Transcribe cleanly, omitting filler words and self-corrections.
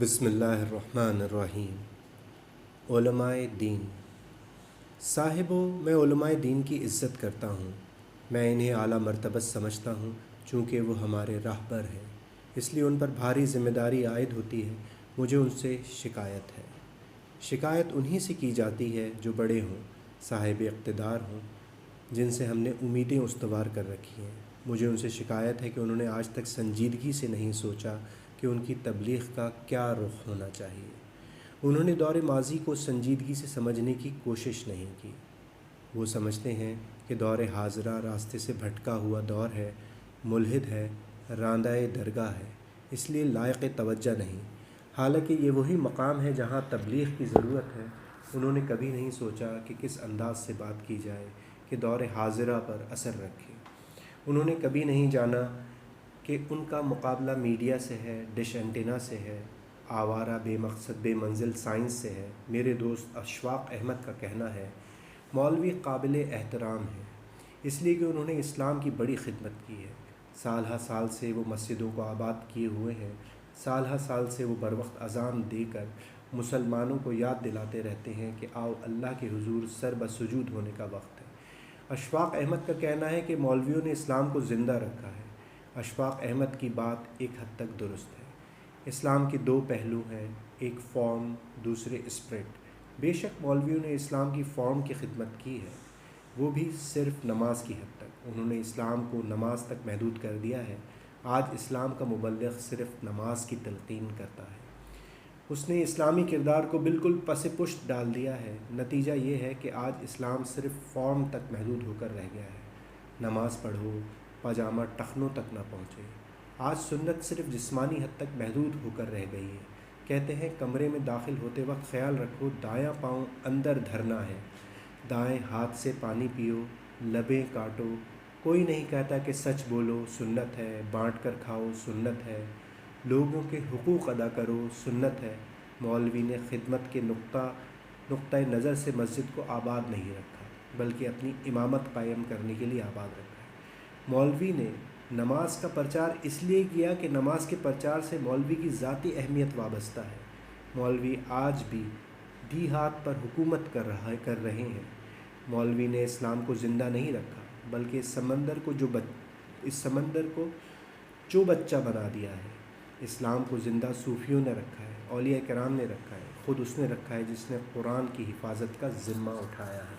بسم اللہ الرحمن الرحیم۔ علماء دین۔ صاحبوں، میں علماء دین کی عزت کرتا ہوں۔ میں انہیں اعلیٰ مرتبت سمجھتا ہوں چونکہ وہ ہمارے راہبر ہیں، اس لیے ان پر بھاری ذمہ داری عائد ہوتی ہے۔ مجھے ان سے شکایت ہے۔ شکایت انہی سے کی جاتی ہے جو بڑے ہوں، صاحب اقتدار ہوں، جن سے ہم نے امیدیں استوار کر رکھی ہیں۔ مجھے ان سے شکایت ہے کہ انہوں نے آج تک سنجیدگی سے نہیں سوچا کہ ان کی تبلیغ کا کیا رخ ہونا چاہیے۔ انہوں نے دور ماضی کو سنجیدگی سے سمجھنے کی کوشش نہیں کی۔ وہ سمجھتے ہیں کہ دور حاضرہ راستے سے بھٹکا ہوا دور ہے، ملحد ہے، راندہ درگاہ ہے، اس لیے لائق توجہ نہیں۔ حالانکہ یہ وہی مقام ہے جہاں تبلیغ کی ضرورت ہے۔ انہوں نے کبھی نہیں سوچا کہ کس انداز سے بات کی جائے کہ دور حاضرہ پر اثر رکھے۔ انہوں نے کبھی نہیں جانا کہ ان کا مقابلہ میڈیا سے ہے، ڈش اینٹینا سے ہے، آوارہ بے مقصد بے منزل سائنس سے ہے۔ میرے دوست اشفاق احمد کا کہنا ہے، مولوی قابل احترام ہیں، اس لیے کہ انہوں نے اسلام کی بڑی خدمت کی ہے۔ سال ہر سال سے وہ مسجدوں کو آباد کیے ہوئے ہیں، سال ہر سال سے وہ بروقت اذان دے کر مسلمانوں کو یاد دلاتے رہتے ہیں کہ آؤ اللہ کے حضور سر بسجود ہونے کا وقت ہے۔ اشفاق احمد کا کہنا ہے کہ مولویوں نے اسلام کو زندہ رکھا ہے۔ اشفاق احمد کی بات ایک حد تک درست ہے۔ اسلام کے دو پہلو ہیں، ایک فارم، دوسرے اسپرٹ۔ بے شک مولویوں نے اسلام کی فارم کی خدمت کی ہے، وہ بھی صرف نماز کی حد تک۔ انہوں نے اسلام کو نماز تک محدود کر دیا ہے۔ آج اسلام کا مبلغ صرف نماز کی تلقین کرتا ہے۔ اس نے اسلامی کردار کو بالکل پس پشت ڈال دیا ہے۔ نتیجہ یہ ہے کہ آج اسلام صرف فارم تک محدود ہو کر رہ گیا ہے۔ نماز پڑھو، پاجامہ ٹخنوں تک نہ پہنچے۔ آج سنت صرف جسمانی حد تک محدود ہو کر رہ گئی ہے۔ کہتے ہیں کمرے میں داخل ہوتے وقت خیال رکھو دایاں پاؤں اندر دھرنا ہے، دائیں ہاتھ سے پانی پیو، لبیں کاٹو۔ کوئی نہیں کہتا کہ سچ بولو، سنت ہے، بانٹ کر کھاؤ، سنت ہے، لوگوں کے حقوق ادا کرو، سنت ہے۔ مولوی نے خدمت کے نقطہ نظر سے مسجد کو آباد نہیں رکھا، بلکہ اپنی امامت قائم کرنے کے لیے آباد رکھا ہے۔ مولوی نے نماز کا پرچار اس لیے کیا کہ نماز کے پرچار سے مولوی کی ذاتی اہمیت وابستہ ہے۔ مولوی آج بھی دیہات پر حکومت کر رہے ہیں۔ مولوی نے اسلام کو زندہ نہیں رکھا، بلکہ اس سمندر کو جو بچہ بنا دیا ہے۔ اسلام کو زندہ صوفیوں نے رکھا ہے، اولیاء کرام نے رکھا ہے، خود اس نے رکھا ہے جس نے قرآن کی حفاظت کا ذمہ اٹھایا ہے۔